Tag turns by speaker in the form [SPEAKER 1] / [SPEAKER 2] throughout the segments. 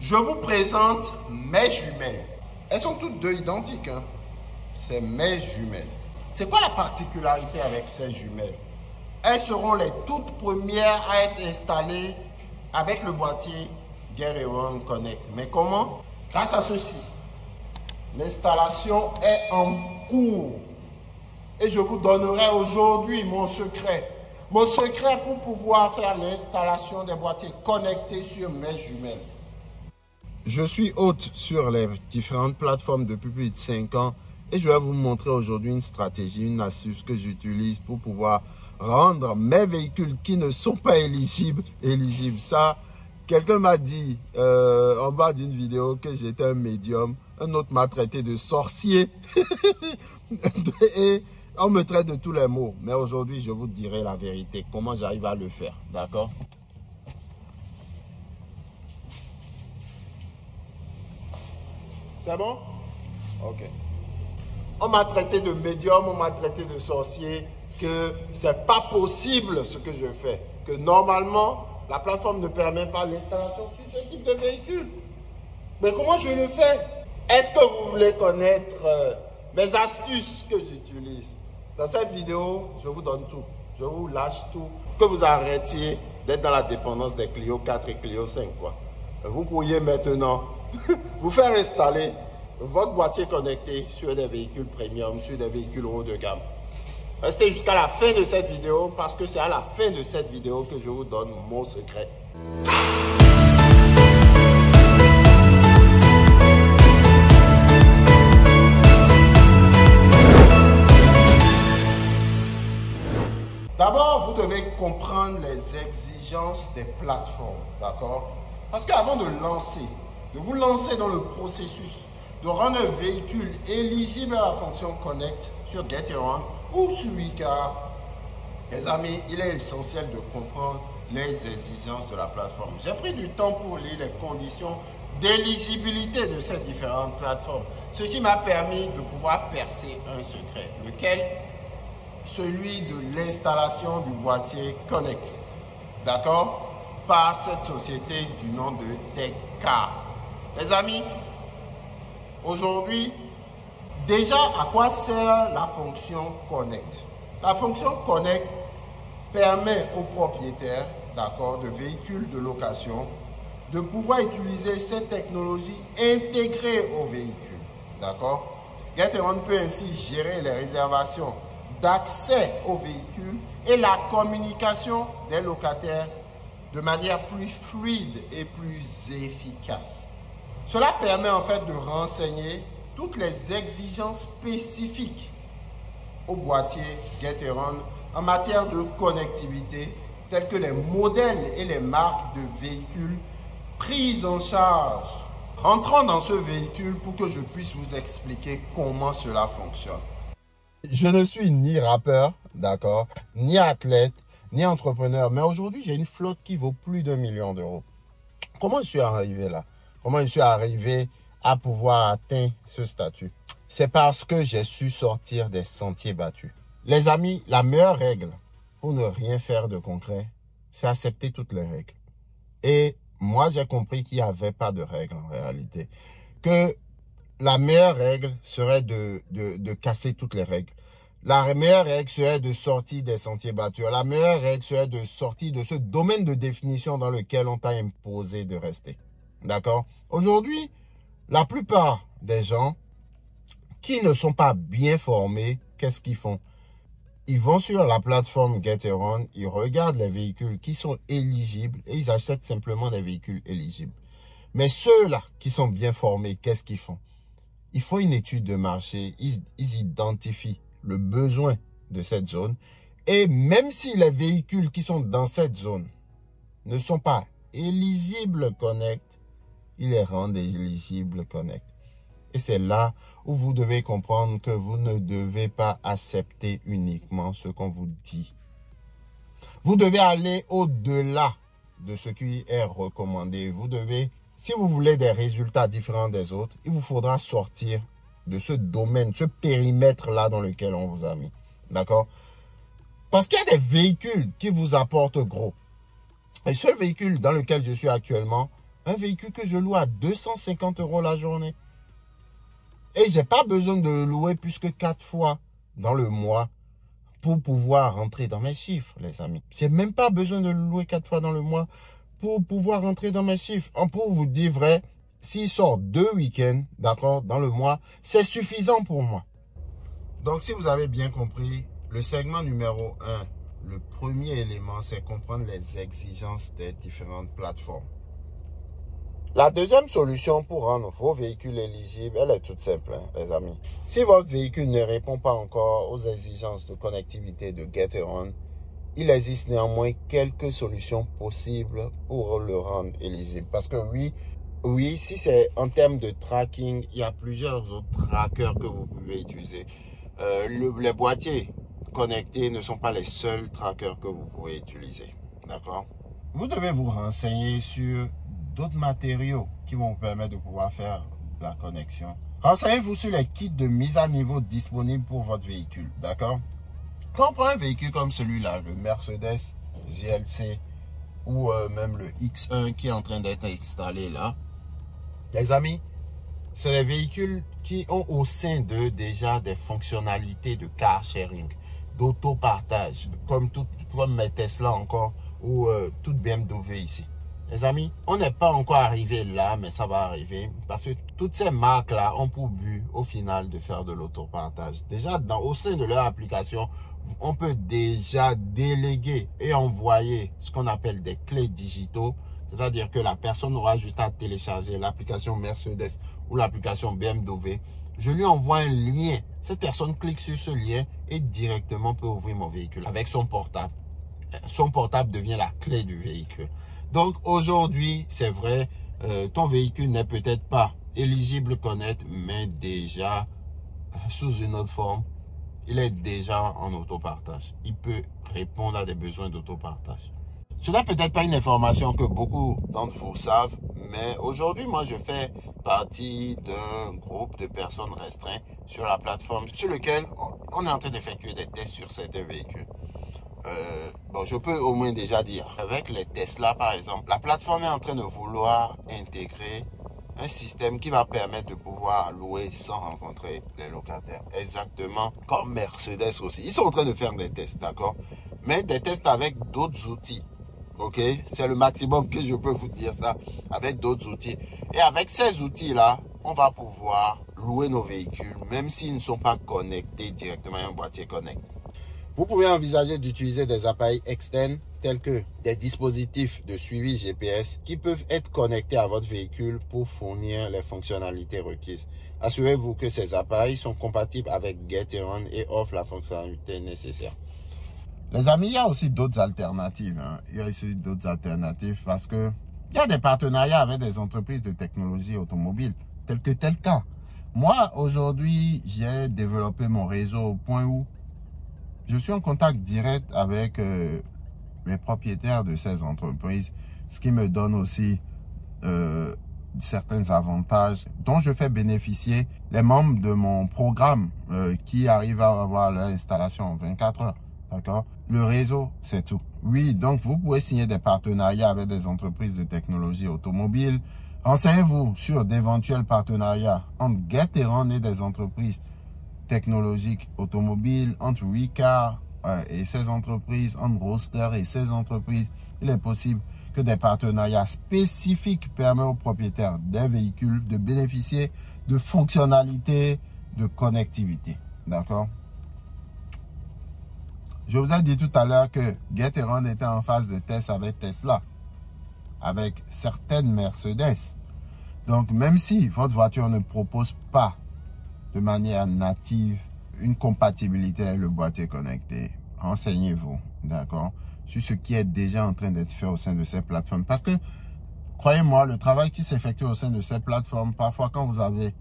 [SPEAKER 1] Je vous présente mes jumelles. Elles sont toutes deux identiques, hein. C'est mes jumelles. C'est quoi la particularité avec ces jumelles? Elles seront les toutes premières à être installées avec le boîtier Get-A-Run Connect. Mais comment? Grâce à ceci. L'installation est en cours. Et je vous donnerai aujourd'hui mon secret. Mon secret pour pouvoir faire l'installation des boîtiers connectés sur mes jumelles. Je suis hôte sur les différentes plateformes depuis plus de 5 ans et je vais vous montrer aujourd'hui une stratégie, une astuce que j'utilise pour pouvoir rendre mes véhicules qui ne sont pas éligibles. Ça, quelqu'un m'a dit en bas d'une vidéo que j'étais un médium. Un autre m'a traité de sorcier. Et on me traite de tous les mots. Mais aujourd'hui, je vous dirai la vérité. Comment j'arrive à le faire. D'accord? C'est bon? Ok. On m'a traité de médium, on m'a traité de sorcier, que c'est pas possible ce que je fais. Que normalement, la plateforme ne permet pas l'installation sur ce type de véhicule. Mais comment je le fais? Est-ce que vous voulez connaître mes astuces que j'utilise? Dans cette vidéo, je vous donne tout. Je vous lâche tout. Que vous arrêtiez d'être dans la dépendance des Clio 4 et Clio 5, quoi. Vous pourriez maintenant vous faire installer votre boîtier connecté sur des véhicules premium, sur des véhicules haut de gamme. Restez jusqu'à la fin de cette vidéo parce que c'est à la fin de cette vidéo que je vous donne mon secret. D'abord, vous devez comprendre les exigences des plateformes, d'accord? Parce qu'avant de vous lancer dans le processus de rendre un véhicule éligible à la fonction Connect sur Get-A-Run ou sur Wicar, les amis, il est essentiel de comprendre les exigences de la plateforme. J'ai pris du temps pour lire les conditions d'éligibilité de ces différentes plateformes, ce qui m'a permis de pouvoir percer un secret, lequel? Celui de l'installation du boîtier Connect, d'accord, par cette société du nom de TechCar. Les amis, aujourd'hui, déjà à quoi sert la fonction Connect? La fonction Connect permet aux propriétaires, d'accord, de véhicules de location de pouvoir utiliser cette technologie intégrée au véhicule, d'accord. Get-A-Run peut ainsi gérer les réservations d'accès au véhicule et la communication des locataires de manière plus fluide et plus efficace. Cela permet en fait de renseigner toutes les exigences spécifiques au boîtier Get-A-Run en matière de connectivité, tels que les modèles et les marques de véhicules prises en charge. Entrons dans ce véhicule pour que je puisse vous expliquer comment cela fonctionne. Je ne suis ni rappeur, d'accord, ni athlète, ni entrepreneur, mais aujourd'hui, j'ai une flotte qui vaut plus d'1 million d'euros. Comment je suis arrivé là? Comment je suis arrivé à pouvoir atteindre ce statut? C'est parce que j'ai su sortir des sentiers battus. Les amis, la meilleure règle pour ne rien faire de concret, c'est accepter toutes les règles. Et moi, j'ai compris qu'il n'y avait pas de règles en réalité. Que la meilleure règle serait de casser toutes les règles. La meilleure règle serait de sortir des sentiers battus. La meilleure règle serait de sortir de ce domaine de définition dans lequel on t'a imposé de rester. D'accord? Aujourd'hui, la plupart des gens qui ne sont pas bien formés, qu'est-ce qu'ils font? Ils vont sur la plateforme Get-A-Run, ils regardent les véhicules qui sont éligibles et ils achètent simplement des véhicules éligibles. Mais ceux-là qui sont bien formés, qu'est-ce qu'ils font? Il faut une étude de marché, ils identifient le besoin de cette zone. Et même si les véhicules qui sont dans cette zone ne sont pas éligibles Connect, ils les rendent éligibles Connect. Et c'est là où vous devez comprendre que vous ne devez pas accepter uniquement ce qu'on vous dit. Vous devez aller au-delà de ce qui est recommandé. Vous devez, si vous voulez des résultats différents des autres, il vous faudra sortir de ce domaine, ce périmètre-là dans lequel on vous a mis. D'accord? Parce qu'il y a des véhicules qui vous apportent gros. Et ce véhicule dans lequel je suis actuellement Un véhicule que je loue à 250 € la journée. Et je n'ai pas besoin de le louer plus que 4 fois dans le mois pour pouvoir rentrer dans mes chiffres, les amis. Je n'ai même pas besoin de le louer 4 fois dans le mois pour pouvoir rentrer dans mes chiffres. Pour vous dire vrai, s'il sort 2 week-ends, d'accord, dans le mois, c'est suffisant pour moi. Donc, si vous avez bien compris, le segment numéro 1, le premier élément, c'est comprendre les exigences des différentes plateformes. La deuxième solution pour rendre vos véhicules éligibles, elle est toute simple, hein, les amis. Si votre véhicule ne répond pas encore aux exigences de connectivité de Getaround, il existe néanmoins quelques solutions possibles pour le rendre éligible. Parce que oui, si c'est en termes de tracking, il y a plusieurs autres trackers que vous pouvez utiliser. Les boîtiers connectés ne sont pas les seuls trackers que vous pouvez utiliser. D'accord? Vous devez vous renseigner sur d'autres matériaux qui vont vous permettre de pouvoir faire la connexion. Renseignez-vous sur les kits de mise à niveau disponibles pour votre véhicule. D'accord? Quand on prend un véhicule comme celui-là, le Mercedes GLC ou même le X1 qui est en train d'être installé là, les amis, c'est des véhicules qui ont au sein d'eux déjà des fonctionnalités de car sharing, d'autopartage, comme mes Tesla encore ou toute BMW ici. Les amis, on n'est pas encore arrivé là, mais ça va arriver parce que toutes ces marques-là ont pour but, au final, de faire de l'autopartage. Déjà, au sein de leur application, on peut déjà déléguer et envoyer ce qu'on appelle des clés digitaux. C'est-à-dire que la personne aura juste à télécharger l'application Mercedes ou l'application BMW. Je lui envoie un lien. Cette personne clique sur ce lien et directement peut ouvrir mon véhicule avec son portable. Son portable devient la clé du véhicule. Donc aujourd'hui, c'est vrai, ton véhicule n'est peut-être pas éligible Connect, mais déjà sous une autre forme, il est déjà en autopartage. Il peut répondre à des besoins d'autopartage. Ce n'est peut-être pas une information que beaucoup d'entre vous savent, mais aujourd'hui, moi, je fais partie d'un groupe de personnes restreintes sur la plateforme sur lequel on est en train d'effectuer des tests sur certains véhicules. Bon, je peux au moins déjà dire, avec les Tesla par exemple, la plateforme est en train de vouloir intégrer un système qui va permettre de pouvoir louer sans rencontrer les locataires. Exactement comme Mercedes aussi. Ils sont en train de faire des tests, d'accord? Mais des tests avec d'autres outils. Ok? C'est le maximum que je peux vous dire ça, avec d'autres outils. Et avec ces outils-là, on va pouvoir louer nos véhicules, même s'ils ne sont pas connectés directement à un boîtier connecté. Vous pouvez envisager d'utiliser des appareils externes tels que des dispositifs de suivi GPS qui peuvent être connectés à votre véhicule pour fournir les fonctionnalités requises. Assurez-vous que ces appareils sont compatibles avec Getaround et offrent la fonctionnalité nécessaire. Les amis, il y a aussi d'autres alternatives. Il y a aussi d'autres alternatives parce que il y a des partenariats avec des entreprises de technologie automobile telles que Telka. Moi, aujourd'hui, j'ai développé mon réseau au point où je suis en contact direct avec les propriétaires de ces entreprises, ce qui me donne aussi certains avantages dont je fais bénéficier les membres de mon programme qui arrivent à avoir leur installation en 24 heures. D'accord? Le réseau, c'est tout. Oui, donc vous pouvez signer des partenariats avec des entreprises de technologie automobile. Renseignez-vous sur d'éventuels partenariats entre Getaround et des entreprises technologiques automobiles, entre Ricard et ses entreprises, entre Roadster et ses entreprises. Il est possible que des partenariats spécifiques permettent aux propriétaires des véhicules de bénéficier de fonctionnalités de connectivité. D'accord? Je vous ai dit tout à l'heure que Getaround était en phase de test avec Tesla, avec certaines Mercedes. Donc, même si votre voiture ne propose pas de manière native une compatibilité avec le boîtier connecté, renseignez-vous, d'accord, sur ce qui est déjà en train d'être fait au sein de ces plateformes. Parce que, croyez-moi, le travail qui s'effectue au sein de ces plateformes, parfois quand vous avez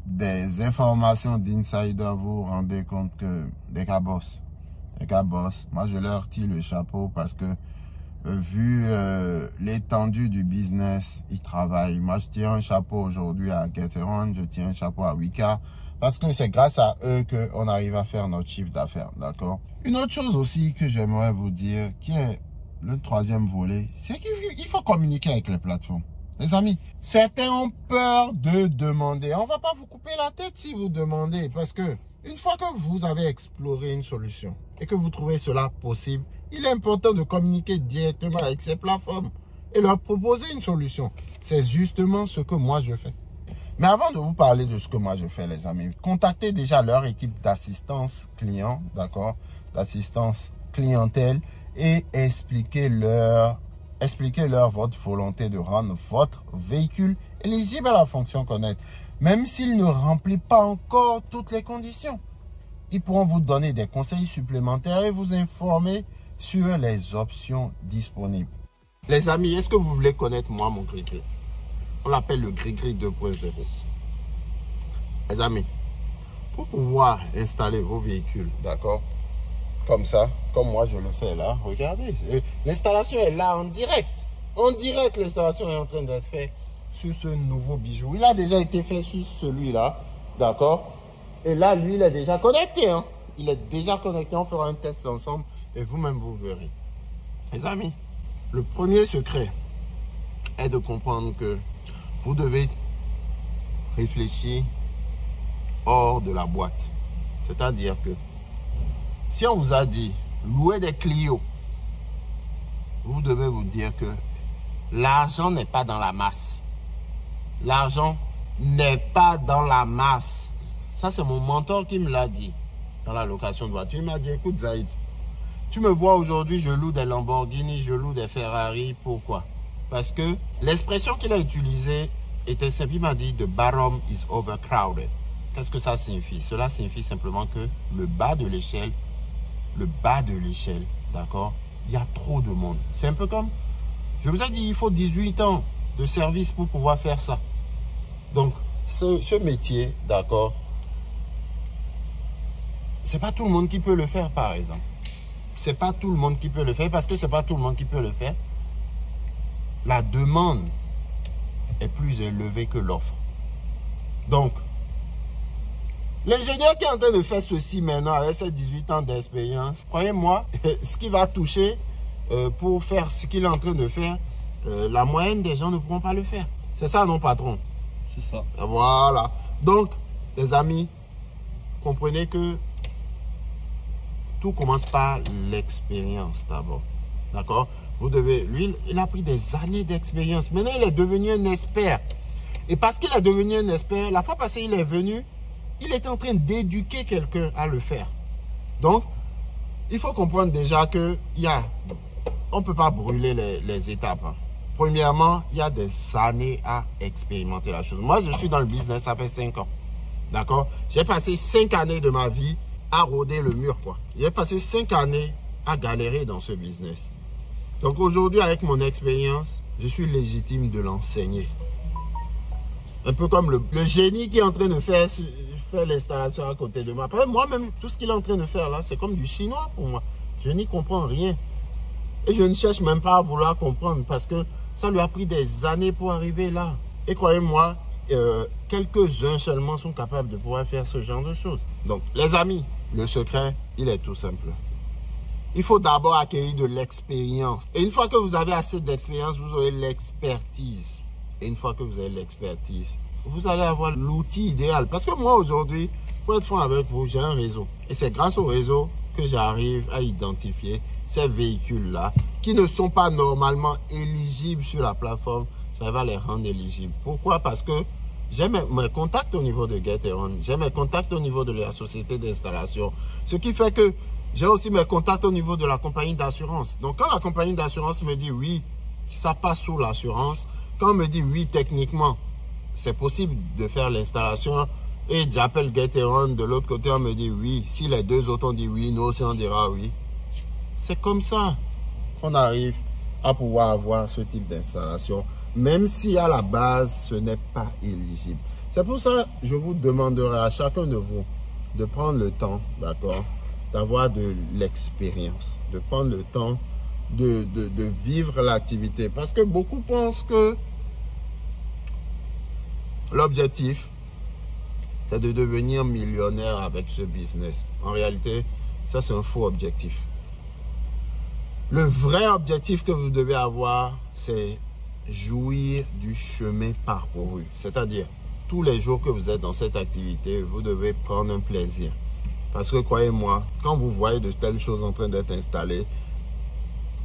[SPEAKER 1] des informations d'insider, vous vous rendez compte que des gars bossent. Les gars bossent. Moi, je leur tire le chapeau parce que vu l'étendue du business, ils travaillent. Moi, je tire un chapeau aujourd'hui à Getaround, je tire un chapeau à Ricard parce que c'est grâce à eux qu'on arrive à faire notre chiffre d'affaires, d'accord? Une autre chose aussi que j'aimerais vous dire, qui est le troisième volet, c'est qu'il faut communiquer avec les plateformes. Les amis, certains ont peur de demander. On ne va pas vous couper la tête si vous demandez. Parce que une fois que vous avez exploré une solution et que vous trouvez cela possible, il est important de communiquer directement avec ces plateformes et leur proposer une solution. C'est justement ce que moi je fais. Mais avant de vous parler de ce que moi je fais, les amis, contactez déjà leur équipe d'assistance client, d'accord, d'assistance clientèle et expliquez-leur votre volonté de rendre votre véhicule éligible à la fonction Connect. Même s'il ne remplit pas encore toutes les conditions, ils pourront vous donner des conseils supplémentaires et vous informer sur les options disponibles. Les amis, est-ce que vous voulez connaître moi mon gris-gris? On l'appelle le gris-gris 2.0. Les amis, pour pouvoir installer vos véhicules, d'accord, comme ça, comme moi je le fais là, regardez, l'installation est là en direct. En direct, l'installation est en train d'être faite sur ce nouveau bijou. Il a déjà été fait sur celui-là, d'accord. Et là, lui, il est déjà connecté. Hein. Il est déjà connecté. On fera un test ensemble et vous-même, vous verrez. Les amis, le premier secret est de comprendre que vous devez réfléchir hors de la boîte. C'est-à-dire que si on vous a dit louer des Clio, vous devez vous dire que l'argent n'est pas dans la masse. L'argent n'est pas dans la masse. Ça, c'est mon mentor qui me l'a dit dans la location de voiture. Il m'a dit, écoute Zaïd, tu me vois aujourd'hui, je loue des Lamborghini, je loue des Ferrari. Pourquoi? Parce que l'expression qu'il a utilisée était simple. Il m'a dit, the bottom is overcrowded. Qu'est-ce que ça signifie? Cela signifie simplement que le bas de l'échelle, d'accord, il y a trop de monde. C'est un peu comme, je vous ai dit, il faut 18 ans de service pour pouvoir faire ça. Donc, ce métier, d'accord, c'est pas tout le monde qui peut le faire, par exemple. C'est pas tout le monde qui peut le faire, parce que c'est pas tout le monde qui peut le faire. La demande est plus élevée que l'offre. Donc, l'ingénieur qui est en train de faire ceci maintenant, avec ses 18 ans d'expérience, croyez-moi, ce qu'il va toucher pour faire ce qu'il est en train de faire, la moyenne des gens ne pourront pas le faire. C'est ça, non, patron?
[SPEAKER 2] C'est ça.
[SPEAKER 1] Voilà. Donc, les amis, comprenez que tout commence par l'expérience d'abord. D'accord? Vous devez, lui, il a pris des années d'expérience. Maintenant, il est devenu un expert. Et parce qu'il est devenu un expert, la fois passée, il est venu, il est en train d'éduquer quelqu'un à le faire. Donc, il faut comprendre déjà que on ne peut pas brûler les étapes. Hein. Premièrement, il y a des années à expérimenter la chose. Moi, je suis dans le business, ça fait 5 ans. D'accord? J'ai passé 5 années de ma vie à rôder le mur, quoi. J'ai passé 5 années à galérer dans ce business. Donc aujourd'hui, avec mon expérience, je suis légitime de l'enseigner. Un peu comme le génie qui est en train de faire l'installation à côté de moi. Après, moi-même, tout ce qu'il est en train de faire là, c'est comme du chinois pour moi. Je n'y comprends rien. Et je ne cherche même pas à vouloir comprendre parce que ça lui a pris des années pour arriver là. Et croyez-moi, quelques-uns seulement sont capables de pouvoir faire ce genre de choses. Donc, les amis, le secret, il est tout simple. Il faut d'abord acquérir de l'expérience. Et une fois que vous avez assez d'expérience, vous aurez l'expertise. Et une fois que vous avez l'expertise, vous allez avoir l'outil idéal. Parce que moi, aujourd'hui, pour être franc avec vous, j'ai un réseau. Et c'est grâce au réseau que j'arrive à identifier ces véhicules-là qui ne sont pas normalement éligibles sur la plateforme. J'arrive à les rendre éligibles. Pourquoi? Parce que j'ai mes contacts au niveau de Gateron. J'ai mes contacts au niveau de la société d'installation. Ce qui fait que j'ai aussi mes contacts au niveau de la compagnie d'assurance. Donc, quand la compagnie d'assurance me dit oui, ça passe sous l'assurance. Quand on me dit oui, techniquement, c'est possible de faire l'installation. Et j'appelle Gateron. De l'autre côté, on me dit oui. Si les deux autres ont dit oui, nous aussi on dira oui. C'est comme ça qu'on arrive à pouvoir avoir ce type d'installation. Même si à la base, ce n'est pas éligible. C'est pour ça que je vous demanderai à chacun de vous de prendre le temps, d'accord, d'avoir de l'expérience, de prendre le temps de vivre l'activité. Parce que beaucoup pensent que l'objectif, c'est de devenir millionnaire avec ce business. En réalité, ça c'est un faux objectif. Le vrai objectif que vous devez avoir, c'est jouir du chemin parcouru. C'est-à-dire, tous les jours que vous êtes dans cette activité, vous devez prendre un plaisir. Parce que croyez-moi, quand vous voyez de telles choses en train d'être installées,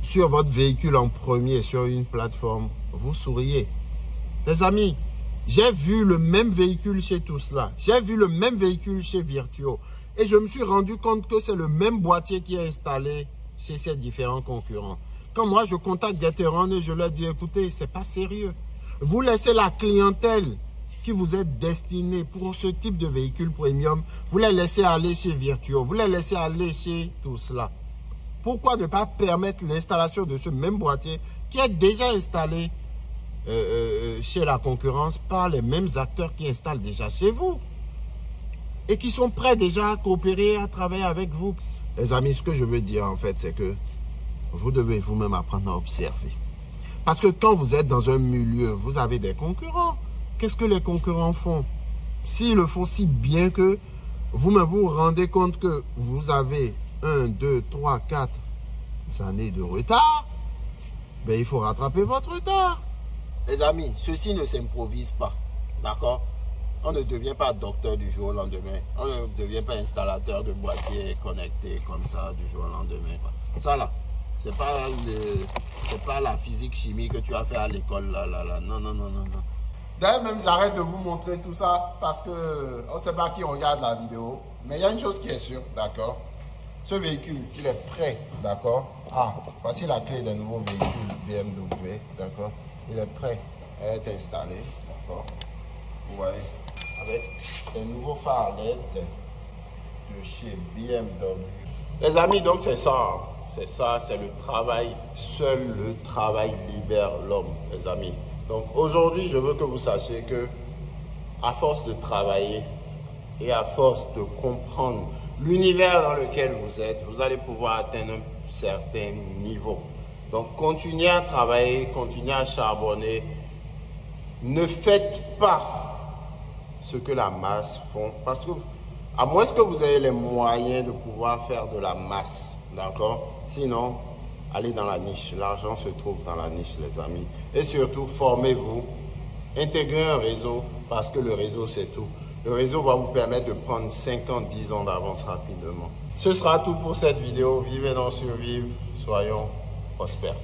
[SPEAKER 1] sur votre véhicule en premier, sur une plateforme, vous souriez. Les amis, j'ai vu le même véhicule chez Tousla. J'ai vu le même véhicule chez Virtuo. Et je me suis rendu compte que c'est le même boîtier qui est installé chez ces différents concurrents. Quand moi, je contacte Gateron et je leur dis, écoutez, c'est pas sérieux. Vous laissez la clientèle qui vous est destinée pour ce type de véhicule premium, vous les laissez aller chez Virtuo, vous les laissez aller chez Tousla. Pourquoi ne pas permettre l'installation de ce même boîtier qui est déjà installé chez la concurrence par les mêmes acteurs qui installent déjà chez vous et qui sont prêts déjà à coopérer, à travailler avec vous. Les amis, ce que je veux dire en fait, c'est que vous devez vous-même apprendre à observer. Parce que quand vous êtes dans un milieu, vous avez des concurrents. Qu'est-ce que les concurrents font? S'ils le font si bien que vous-même vous rendez compte que vous avez 1, 2, 3, 4 années de retard, ben, il faut rattraper votre retard. Les amis, ceci ne s'improvise pas. D'accord? On ne devient pas docteur du jour au lendemain. On ne devient pas installateur de boîtiers connectés comme ça du jour au lendemain. Ça là, c'est pas la physique chimie que tu as fait à l'école. Non. D'ailleurs, même j'arrête de vous montrer tout ça parce que on ne sait pas qui regarde la vidéo. Mais il y a une chose qui est sûre, d'accord? Ce véhicule, il est prêt, d'accord? Ah, voici la clé d'un nouveau véhicule BMW, d'accord? Il est prêt à être installé, d'accord? Vous voyez, avec les nouveaux phares LED de chez BMW. Les amis, donc c'est ça. C'est ça, c'est le travail. Seul le travail libère l'homme, les amis. Donc aujourd'hui, je veux que vous sachiez que à force de travailler et à force de comprendre l'univers dans lequel vous êtes, vous allez pouvoir atteindre un certain niveau. Donc continuez à travailler, continuez à charbonner. Ne faites pas ce que la masse font. Parce que, à moins que vous ayez les moyens de pouvoir faire de la masse, d'accord? Sinon, allez dans la niche. L'argent se trouve dans la niche, les amis. Et surtout, formez-vous. Intégrez un réseau parce que le réseau, c'est tout. Le réseau va vous permettre de prendre 5 ans, 10 ans d'avance rapidement. Ce sera tout pour cette vidéo. Vivez dans survivre. Soyons prospères.